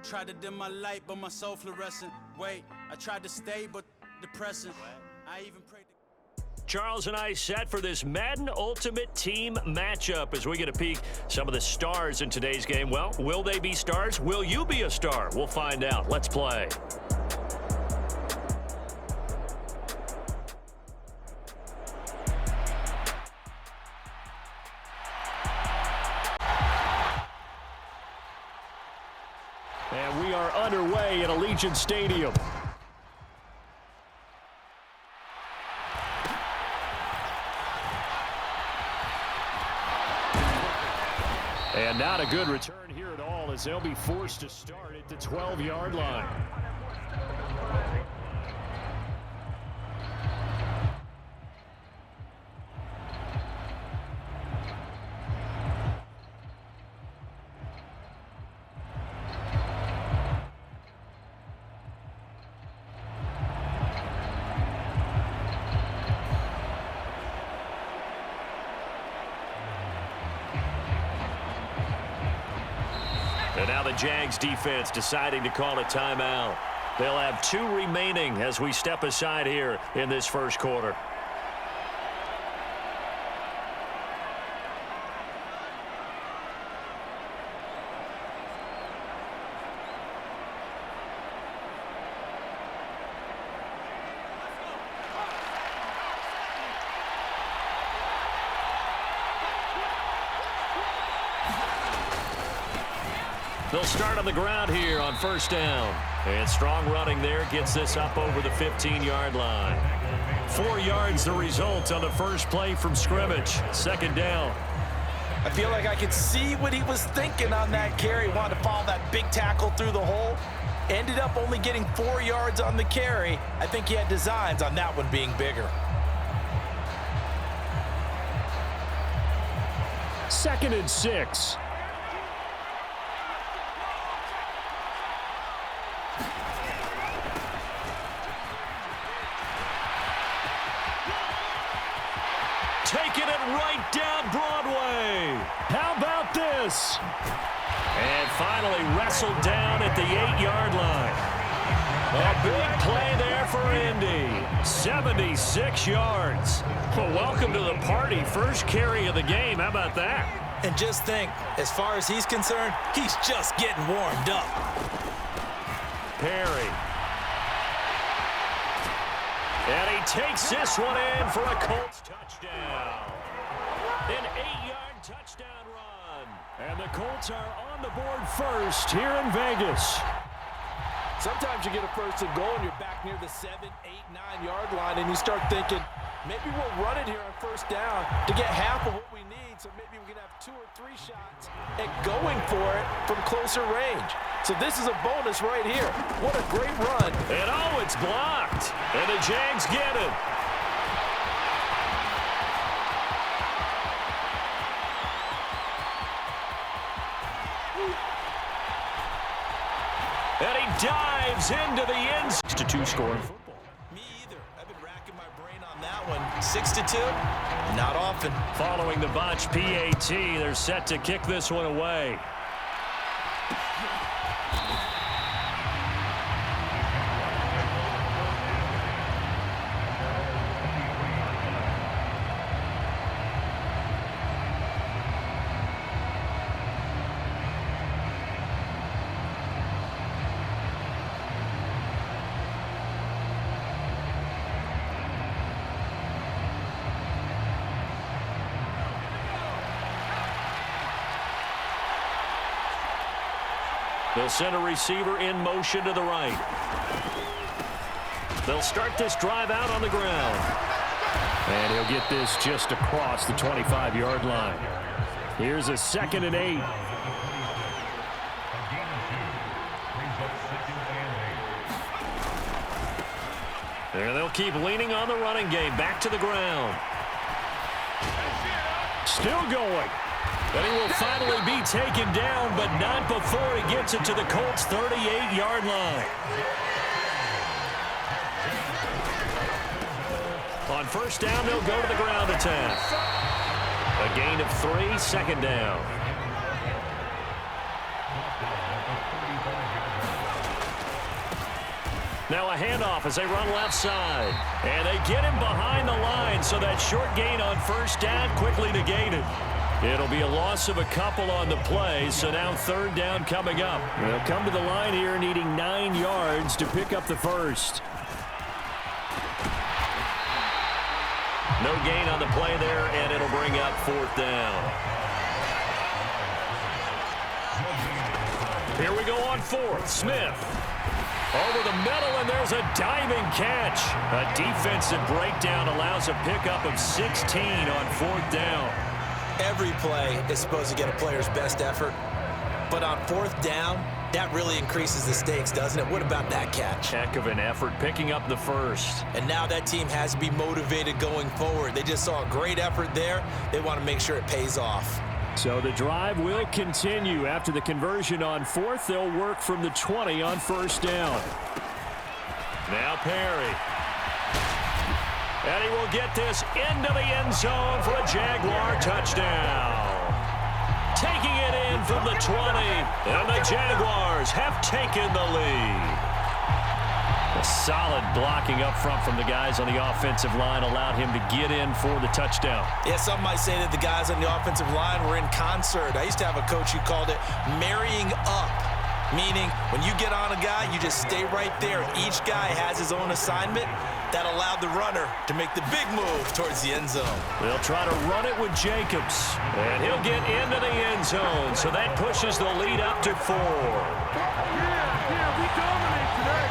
Tried to dim my light, but my soul fluorescent. Wait, I tried to stay, but depressing. I even prayed to... Charles and I set for this Madden Ultimate Team matchup as we get a peek some of the stars in today's game. Well, will they be stars? Will you be a star? We'll find out. Let's play. And we are underway at Allegiant Stadium. And not a good return here at all as they'll be forced to start at the 12-yard line. And now the Jags defense deciding to call a timeout. They'll have 2 remaining as we step aside here in this first quarter. They'll start on the ground here on first down. And strong running there gets this up over the 15-yard line. 4 yards the result on the first play from scrimmage. Second down. I feel like I could see what he was thinking on that carry. Wanted to follow that big tackle through the hole. Ended up only getting 4 yards on the carry. I think he had designs on that one being bigger. Second and 6. Taking it right down Broadway. How about this? And finally wrestled down at the 8-yard line. A big play there for Indy. 76 yards. Well, welcome to the party. First carry of the game. How about that? And just think, as far as he's concerned, he's just getting warmed up. Perry. And he takes this one in for a Colts touchdown. An 8-yard touchdown run. And the Colts are on the board first here in Vegas. Sometimes you get a first and goal and you're back near the 7, 8, 9-yard line and you start thinking, maybe we'll run it here on first down to get half of what we need, so maybe we can have 2 or 3 shots at going for it from closer range. So this is a bonus right here. What a great run. And oh, it's blocked. And the Jags get it. And he dives into the end. 6-2 score in football. Me either. I've been racking my brain on that one. 6-2? Not often. Following the botch PAT, they're set to kick this one away. They'll send a receiver in motion to the right. They'll start this drive out on the ground. And he'll get this just across the 25-yard line. Here's a 2nd and 8. There they'll keep leaning on the running game. Back to the ground. Still going. But he will finally be taken down, but not before he gets it to the Colts' 38-yard line. On first down, they'll go to the ground attack. A gain of 3, second down. Now a handoff as they run left side. And they get him behind the line, so that short gain on first down quickly negated. It'll be a loss of a couple on the play, so now third down coming up. They'll come to the line here needing 9 yards to pick up the first. No gain on the play there, and it'll bring up fourth down. Here we go on fourth. Smith. Over the middle, and there's a diving catch. A defensive breakdown allows a pickup of 16 on fourth down. Every play is supposed to get a player's best effort, but on fourth down, that really increases the stakes, doesn't it? What about that catch? Heck of an effort picking up the first. And now that team has to be motivated going forward. They just saw a great effort there. They want to make sure it pays off. So the drive will continue. After the conversion on fourth, they'll work from the 20 on first down. Now Perry. And he will get this into the end zone for a Jaguar touchdown. Taking it in from the 20. And the Jaguars have taken the lead. A solid blocking up front from the guys on the offensive line allowed him to get in for the touchdown. Yeah, some might say that the guys on the offensive line were in concert. I used to have a coach who called it marrying up, meaning when you get on a guy, you just stay right there. Each guy has his own assignment. That allowed the runner to make the big move towards the end zone. They'll try to run it with Jacobs, and he'll get into the end zone, so that pushes the lead up to 4. Yeah, we dominate today.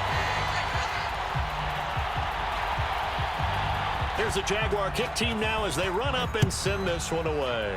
Here's the Jaguar kick team now as they run up and send this one away.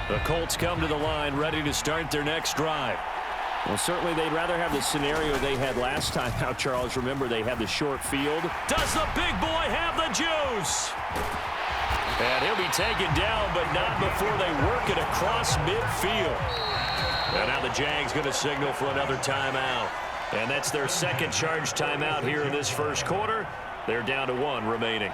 The Colts come to the line ready to start their next drive. Well, certainly they'd rather have the scenario they had last time out, Charles. Remember, they had the short field. Does the big boy have the juice? And he'll be taken down, but not before they work it across midfield. And now the Jags going to signal for another timeout. And that's their second charge timeout here in this first quarter. They're down to 1 remaining.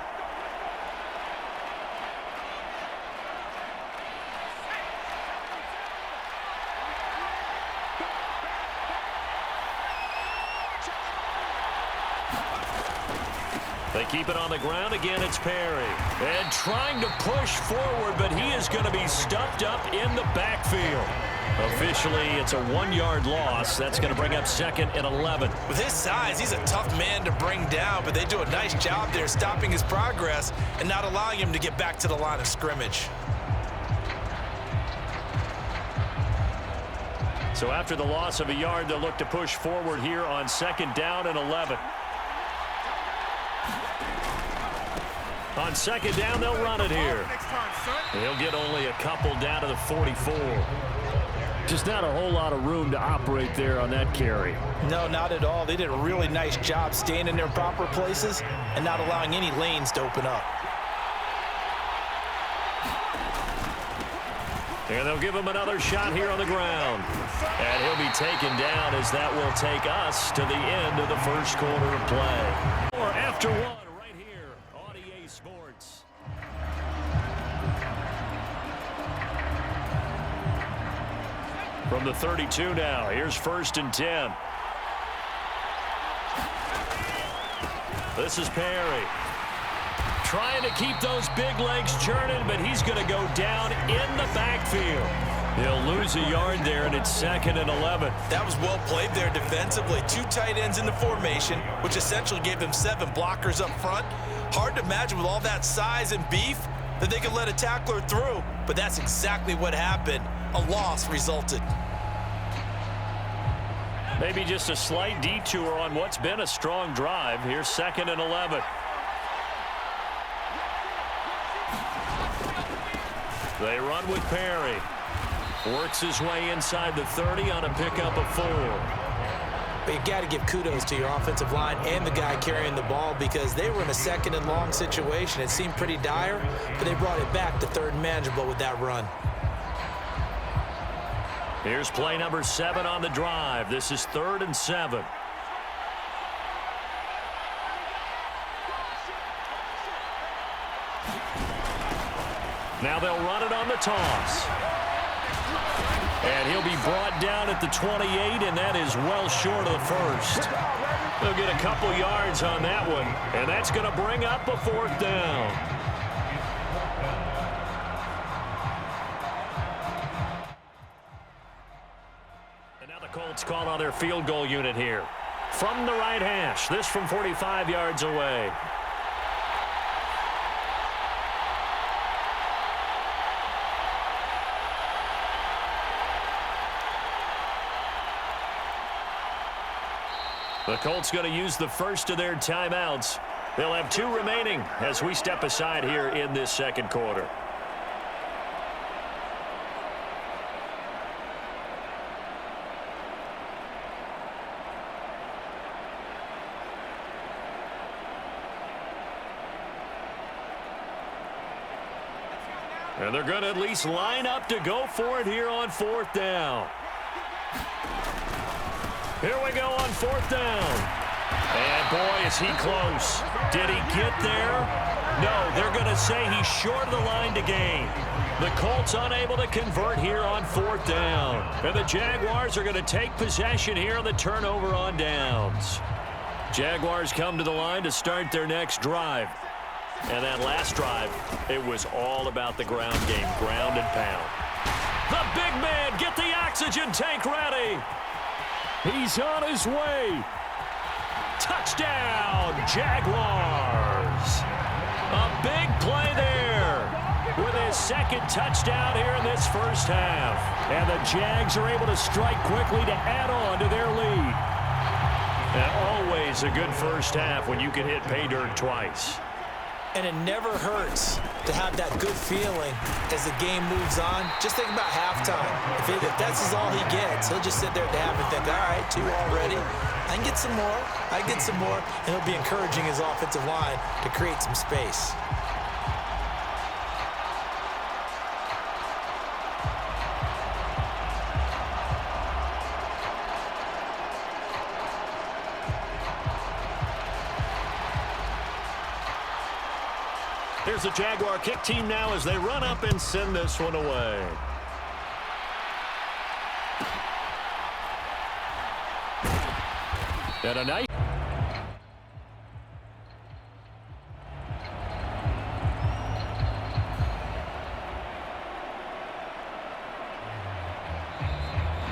They keep it on the ground. Again, it's Perry. And trying to push forward, but he is going to be stuffed up in the backfield. Officially, it's a 1-yard loss. That's going to bring up second and 11. With his size, he's a tough man to bring down, but they do a nice job there stopping his progress and not allowing him to get back to the line of scrimmage. So after the loss of a yard, they'll look to push forward here on second down and 11. On second down, they'll run it here. He'll get only a couple down to the 44. Just not a whole lot of room to operate there on that carry. No, not at all. They did a really nice job staying in their proper places and not allowing any lanes to open up. And they'll give him another shot here on the ground. And he'll be taken down as that will take us to the end of the first quarter of play. Or after 1 right here on EA Sports. From the 32 now, here's first and 10. This is Perry. Trying to keep those big legs churning, but he's going to go down in the backfield. He'll lose a yard there, and it's second and 11. That was well played there defensively. 2 tight ends in the formation, which essentially gave them 7 blockers up front. Hard to imagine with all that size and beef that they could let a tackler through, but that's exactly what happened. A loss resulted. Maybe just a slight detour on what's been a strong drive. Here's second and 11. They run with Perry. Works his way inside the 30 on a pickup of 4. But you got to give kudos to your offensive line and the guy carrying the ball because they were in a second and long situation. It seemed pretty dire, but they brought it back to third and manageable with that run. Here's play number 7 on the drive. This is 3rd and 7. Now they'll run it on the toss. And he'll be brought down at the 28, and that is well short of the first. They'll get a couple yards on that one, and that's going to bring up a 4th down. And now the Colts call on their field goal unit here. From the right hash, this from 45 yards away. The Colts going to use the first of their timeouts. They'll have 2 remaining as we step aside here in this second quarter. And they're going to at least line up to go for it here on 4th down. Here we go on 4th down. And boy, is he close. Did he get there? No, they're going to say he's short of the line to gain. The Colts unable to convert here on 4th down. And the Jaguars are going to take possession here on the turnover on downs. Jaguars come to the line to start their next drive. And that last drive, it was all about the ground game, ground and pound. The big man, get the oxygen tank ready. He's on his way. Touchdown, Jaguars. A big play there with his second touchdown here in this first half. And the Jags are able to strike quickly to add on to their lead. And always a good first half when you can hit pay dirt twice. And it never hurts to have that good feeling as the game moves on. Just think about halftime. If that's all he gets, he'll just sit there at the half and think, all right, 2 already. I can get some more. I can get some more. And he'll be encouraging his offensive line to create some space. Here's the Jaguar kick team now as they run up and send this one away. And a nice.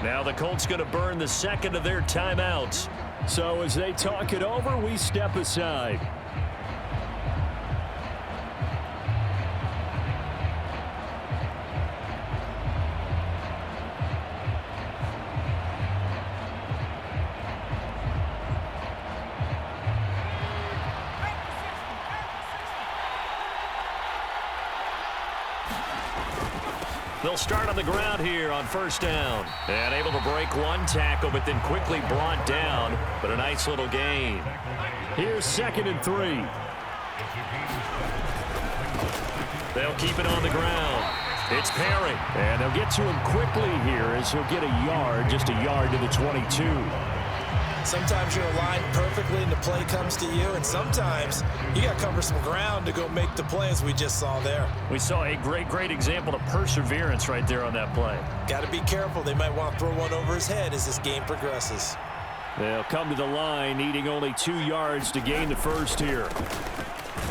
Now the Colts going to burn the second of their timeouts. So as they talk it over, we step aside. They'll start on the ground here on 1st down. And able to break one tackle, but then quickly brought down. But a nice little gain. Here's 2nd and 3. They'll keep it on the ground. It's Perry. And they'll get to him quickly here as he'll get a yard, just a yard to the 22. Sometimes you're aligned perfectly and the play comes to you, and sometimes you got to cover some ground to go make the play, as we just saw there. We saw a great example of perseverance right there on that play. Got to be careful. They might want to throw one over his head as this game progresses. They'll come to the line needing only 2 yards to gain the first here.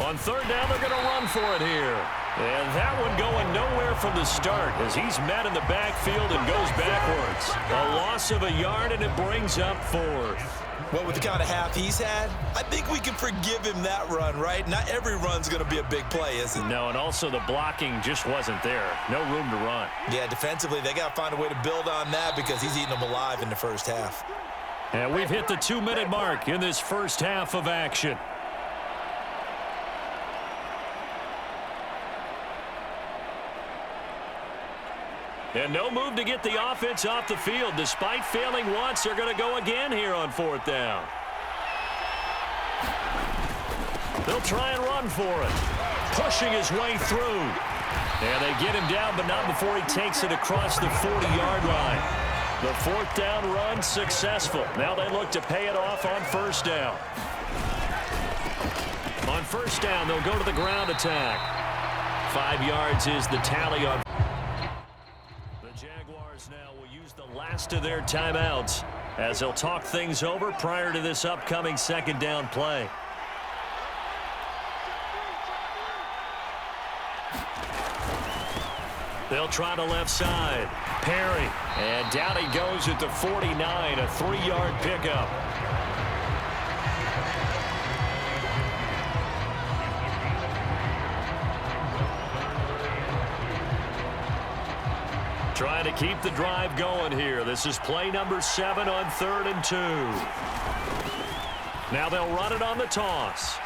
On 3rd down, they're going to run for it here. And that one going nowhere from the start as he's met in the backfield and goes backwards. A loss of a yard, and it brings up 4th. Well, with the kind of half he's had, I think we can forgive him that run, right? Not every run's going to be a big play, is it? No, and also the blocking just wasn't there. No room to run. Yeah, defensively, they got to find a way to build on that because he's eating them alive in the first half. And we've hit the 2-minute mark in this first half of action. And no move to get the offense off the field. Despite failing once, they're going to go again here on 4th down. They'll try and run for it. Pushing his way through. And they get him down, but not before he takes it across the 40-yard line. The 4th down run successful. Now they look to pay it off on 1st down. On 1st down, they'll go to the ground attack. 5 yards is the tally on. The Jaguars now will use the last of their timeouts as they'll talk things over prior to this upcoming 2nd down play. They'll try the left side. Perry. And down he goes at the 49, a 3-yard pickup. Trying to keep the drive going here. This is play number 7 on 3rd and 2. Now they'll run it on the toss.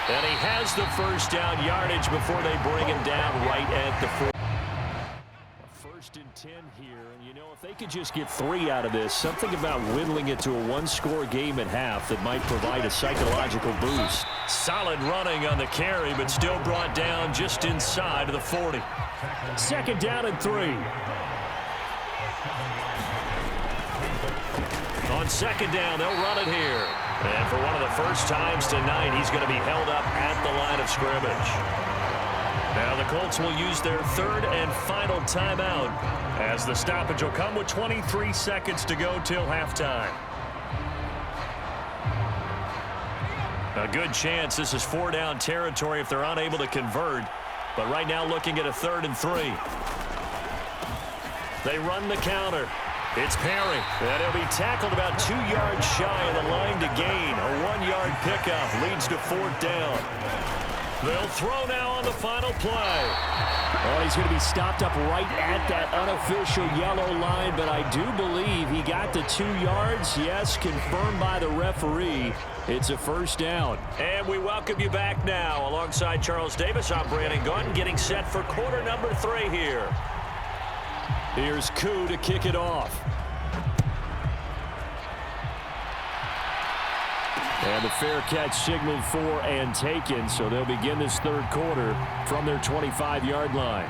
And he has the 1st down yardage before they bring him down right at the 4. 1st and 10 here. And, you know, if they could just get 3 out of this, something about whittling it to a 1-score game at half that might provide a psychological boost. Solid running on the carry, but still brought down just inside of the 40. 2nd down and 3. On 2nd down, they'll run it here. And for one of the first times tonight, he's going to be held up at the line of scrimmage. Now the Colts will use their 3rd and final timeout as the stoppage will come with 23 seconds to go till halftime. A good chance this is 4-down territory if they're unable to convert. But right now looking at a 3rd and 3. They run the counter. It's Perry. And he'll be tackled about 2 yards shy of the line to gain. A 1-yard pickup leads to 4th down. They'll throw now on the final play. Oh, he's going to be stopped up right at that unofficial yellow line, but I do believe he got the 2 yards. Yes, confirmed by the referee. It's a 1st down. And we welcome you back now. Alongside Charles Davis, I'm Brandon Gunn, getting set for quarter number 3 here. Here's Koo to kick it off. And the fair catch signaled for and taken, so they'll begin this 3rd quarter from their 25-yard line.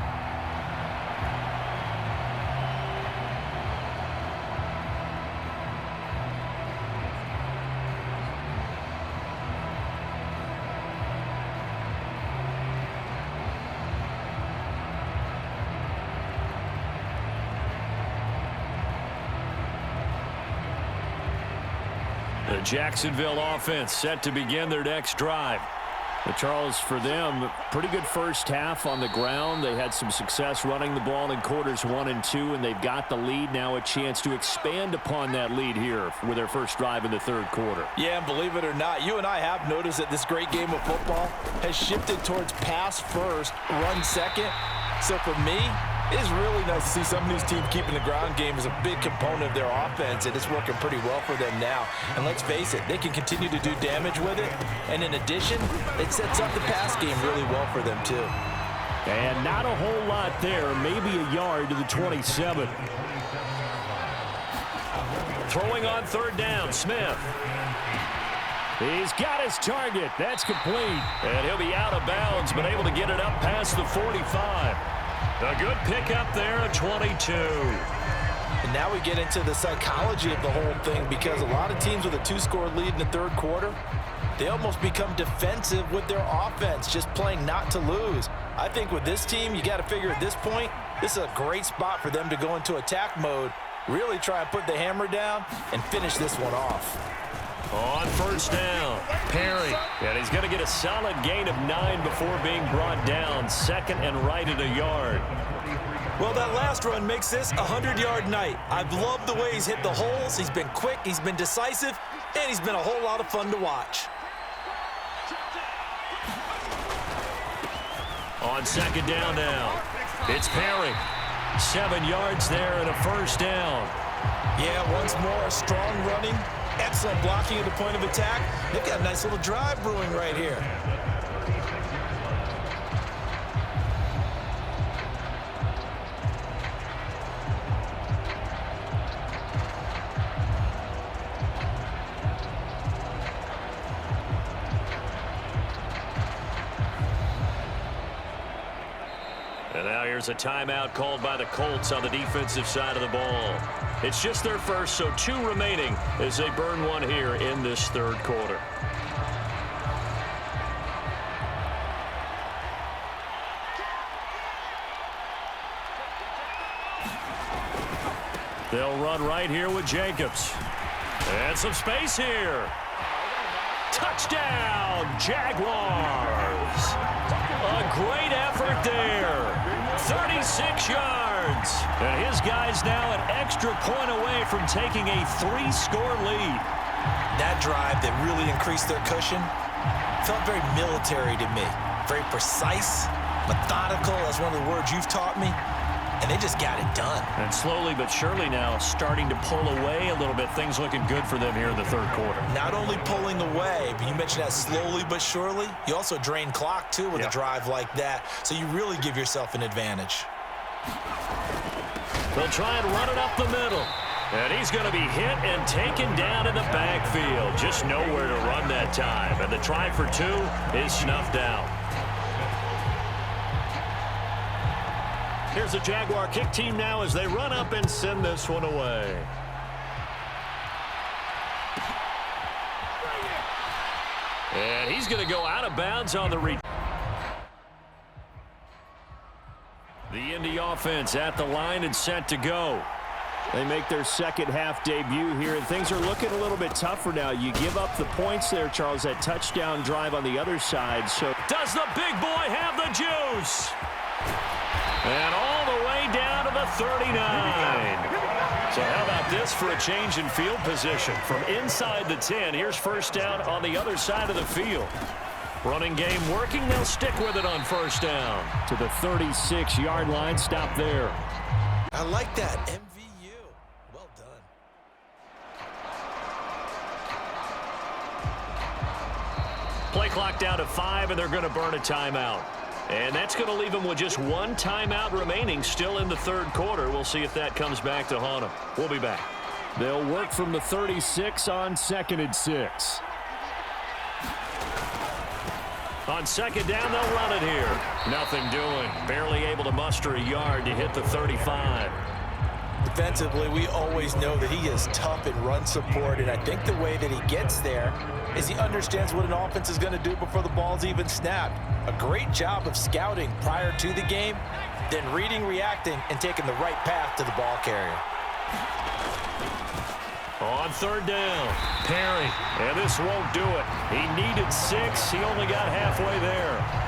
The Jacksonville offense set to begin their next drive. But Charles, for them, pretty good first half on the ground. They had some success running the ball in quarters 1 and 2, and they've got the lead. Now a chance to expand upon that lead here with their first drive in the 3rd quarter. Yeah, and believe it or not, you and I have noticed that this great game of football has shifted towards pass first, run second. So for me, it is really nice to see some of these teams keeping the ground game as a big component of their offense, and it's working pretty well for them now. And let's face it, they can continue to do damage with it. And in addition, it sets up the pass game really well for them, too. And not a whole lot there, maybe a yard to the 27. Throwing on 3rd down, Smith. He's got his target. That's complete. And he'll be out of bounds, but able to get it up past the 45. A good pickup there at 22. And now we get into the psychology of the whole thing, because a lot of teams with a 2-score lead in the 3rd quarter, they almost become defensive with their offense, just playing not to lose. I think with this team, you got to figure at this point, this is a great spot for them to go into attack mode, really try and put the hammer down and finish this one off. On 1st down, Perry. And he's going to get a solid gain of 9 before being brought down. 2nd and right at a yard. Well, that last run makes this a 100-yard night. I've loved the way he's hit the holes. He's been quick, he's been decisive, and he's been a whole lot of fun to watch. On 2nd down now, it's Perry. 7 yards there and a 1st down. Yeah, once more, strong running. Excellent blocking at the point of attack. They've got a nice little drive brewing right here. Now here's a timeout called by the Colts on the defensive side of the ball. It's just their first, so 2 remaining as they burn one here in this third quarter. They'll run right here with Jacobs. And some space here. Touchdown, Jaguars. A great effort there. 36 yards. And his guys now an extra point away from taking a 3-score lead. That drive that really increased their cushion felt very military to me. Very precise, methodical. That's one of the words you've taught me. And they just got it done. And slowly but surely now starting to pull away a little bit. Things looking good for them here in the third quarter. Not only pulling away, but you mentioned that slowly but surely. You also drain clock, too, with a drive like that. So you really give yourself an advantage. They'll try and run it up the middle. And he's going to be hit and taken down in the backfield. Just nowhere to run that time. And the try for 2 is snuffed out. Here's the Jaguar kick team now as they run up and send this one away. And he's going to go out of bounds on the return. The Indy offense at the line and set to go. They make their second half debut here, and things are looking a little bit tougher now. You give up the points there, Charles, that touchdown drive on the other side. So does the big boy have the juice? And all the way down to the 39. So how about this for a change in field position? From inside the 10, here's first down on the other side of the field. Running game working. They'll stick with it on first down. To the 36-yard line. Stop there. I like that. MVU. Well done. Play clock down to 5, and they're going to burn a timeout. And that's going to leave them with just 1 timeout remaining still in the third quarter. We'll see if that comes back to haunt them. We'll be back. They'll work from the 36 on 2nd and 6. On second down, they'll run it here. Nothing doing. Barely able to muster a yard to hit the 35. Defensively, we always know that he is tough in run support, and I think the way that he gets there is he understands what an offense is going to do before the ball's even snapped. A great job of scouting prior to the game, then reading, reacting, and taking the right path to the ball carrier. On third down, Perry, and this won't do it. He needed 6. He only got halfway there.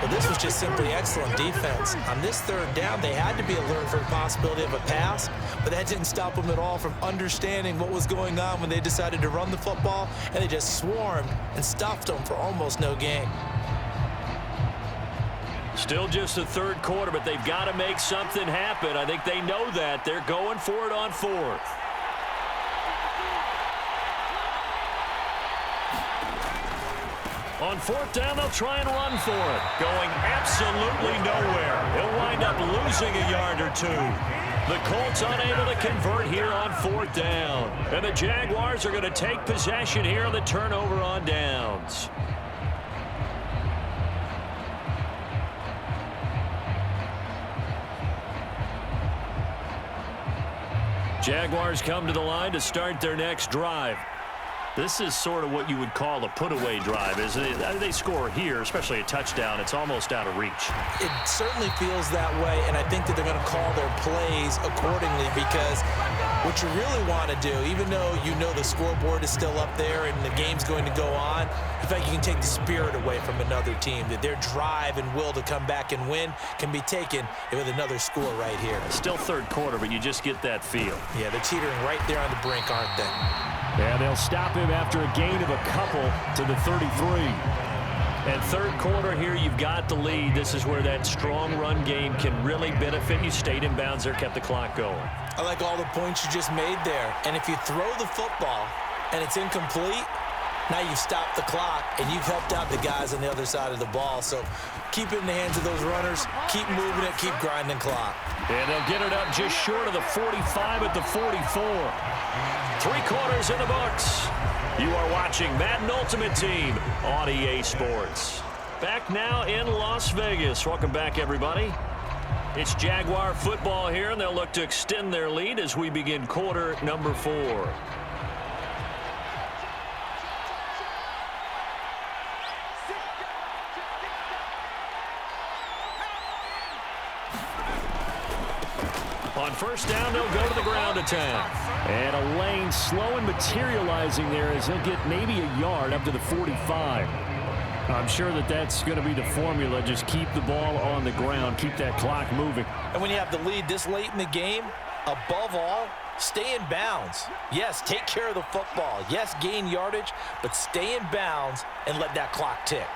Well, this was just simply excellent defense. On this third down, they had to be alert for the possibility of a pass, but that didn't stop them at all from understanding what was going on when they decided to run the football, and they just swarmed and stuffed them for almost no gain. Still just the third quarter, but they've got to make something happen. I think they know that. They're going for it on 4th. On 4th down, they'll try and run for it. Going absolutely nowhere. He'll wind up losing a yard or 2. The Colts unable to convert here on 4th down. And the Jaguars are going to take possession here on the turnover on downs. Jaguars come to the line to start their next drive. This is sort of what you would call a put-away drive, isn't it? They score here, especially a touchdown. It's almost out of reach. It certainly feels that way, and I think that they're going to call their plays accordingly because what you really want to do, even though you know the scoreboard is still up there and the game's going to go on, in fact, you can take the spirit away from another team, that their drive and will to come back and win can be taken with another score right here. Still third quarter, but you just get that feel. Yeah, they're teetering right there on the brink, aren't they? And they'll stop him after a gain of a couple to the 33. And third quarter here, you've got the lead. This is where that strong run game can really benefit you. Stayed in bounds there, kept the clock going. I like all the points you just made there. And if you throw the football and it's incomplete, now you've stopped the clock and you've helped out the guys on the other side of the ball. So keep it in the hands of those runners. Keep moving it. Keep grinding clock. And they'll get it up just short of the 45 at the 44. 3 quarters in the books. You are watching Madden Ultimate Team on EA Sports. Back now in Las Vegas. Welcome back, everybody. It's Jaguar football here, and they'll look to extend their lead as we begin quarter number 4. On first down, they'll go to the ground attack. And a lane slow and materializing there as he'll get maybe a yard up to the 45. I'm sure that that's going to be the formula. Just keep the ball on the ground. Keep that clock moving. And when you have the lead this late in the game, above all, stay in bounds. Yes, take care of the football. Yes, gain yardage, but stay in bounds and let that clock tick.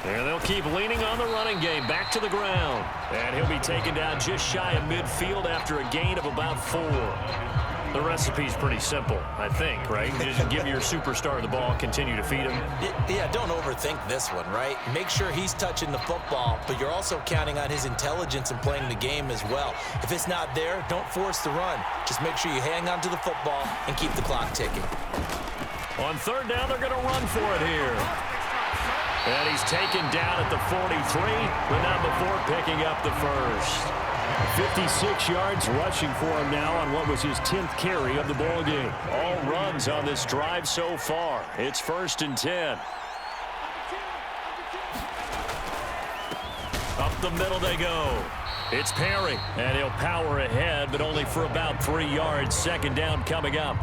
And they'll keep leaning on the running game. Back to the ground. And he'll be taken down just shy of midfield after a gain of about 4. The recipe's pretty simple, I think, right? Just give your superstar the ball, continue to feed him. Yeah, don't overthink this one, right? Make sure he's touching the football, but you're also counting on his intelligence in playing the game as well. If it's not there, don't force the run. Just make sure you hang on to the football and keep the clock ticking. On third down, they're going to run for it here. And he's taken down at the 43, but not before picking up the first. 56 yards rushing for him now on what was his 10th carry of the ball game. All runs on this drive so far. It's 1st and 10. Up the middle they go. It's Perry, and he'll power ahead, but only for about 3 yards. 2nd down coming up.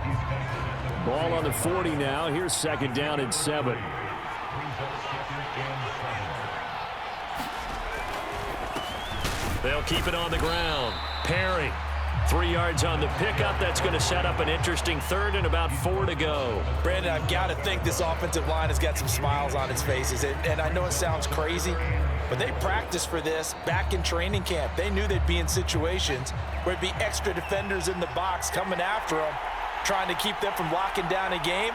Ball on the 40 now. Here's 2nd down and 7. They'll keep it on the ground. Perry, 3 yards on the pickup. That's going to set up an interesting 3rd and about 4 to go. Brandon, I've got to think this offensive line has got some smiles on its faces. And I know it sounds crazy, but they practiced for this back in training camp. They knew they'd be in situations where it'd be extra defenders in the box coming after them, trying to keep them from locking down a game.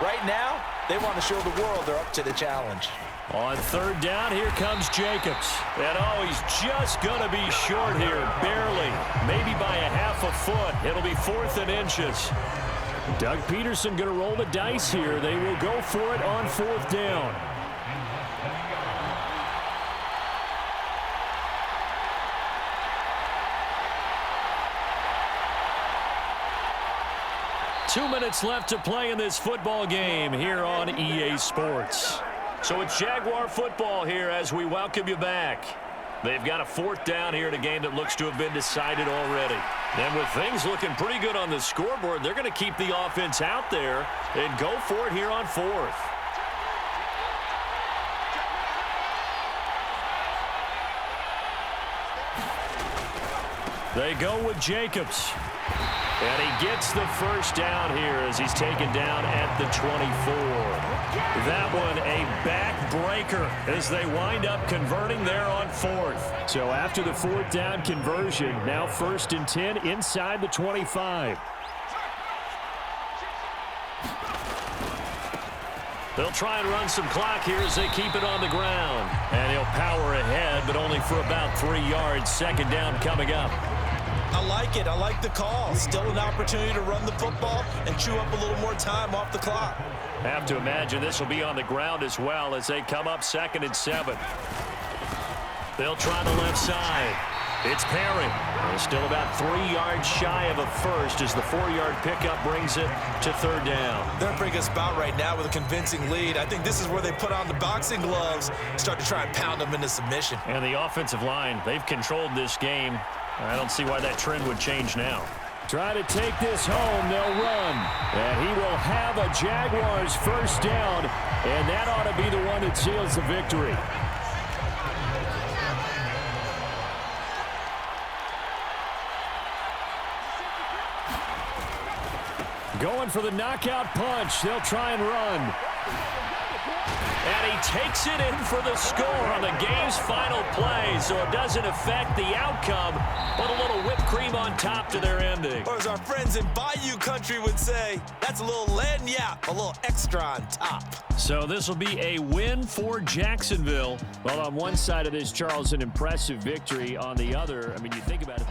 Right now, they want to show the world they're up to the challenge. On 3rd down, here comes Jacobs. And, he's just going to be short here, barely. Maybe by a half a foot. It'll be 4th and inches. Doug Peterson going to roll the dice here. They will go for it on 4th down. Two minutes left to play in this football game here on EA Sports. So it's Jaguar football here as we welcome you back. They've got a 4th down here in a game that looks to have been decided already. And with things looking pretty good on the scoreboard, they're going to keep the offense out there and go for it here on 4th. They go with Jacobs. And he gets the 1st down here as he's taken down at the 24. That one a backbreaker as they wind up converting there on 4th. So after the 4th down conversion, now 1st and 10 inside the 25. They'll try and run some clock here as they keep it on the ground. And he'll power ahead, but only for about 3 yards. 2nd down coming up. I like it. I like the call. Still an opportunity to run the football and chew up a little more time off the clock. Have to imagine this will be on the ground as well as they come up 2nd and 7. They'll try the left side. It's Perry. They're still about 3 yards shy of a first as the 4-yard pickup brings it to 3rd down. They're in a pretty good spot right now with a convincing lead. I think this is where they put on the boxing gloves, start to try and pound them into submission. And the offensive line, they've controlled this game. I don't see why that trend would change now. Try to take this home. They'll run. And he will have a Jaguars 1st down. And that ought to be the one that seals the victory. Going for the knockout punch. They'll try and run. And he takes it in for the score on the game's final play, so it doesn't affect the outcome, but a little whipped cream on top to their ending. Or as our friends in Bayou Country would say, that's a little lagniappe, a little extra on top. So this will be a win for Jacksonville. Well, on one side of this, Charles, an impressive victory. On the other, I mean, you think about it,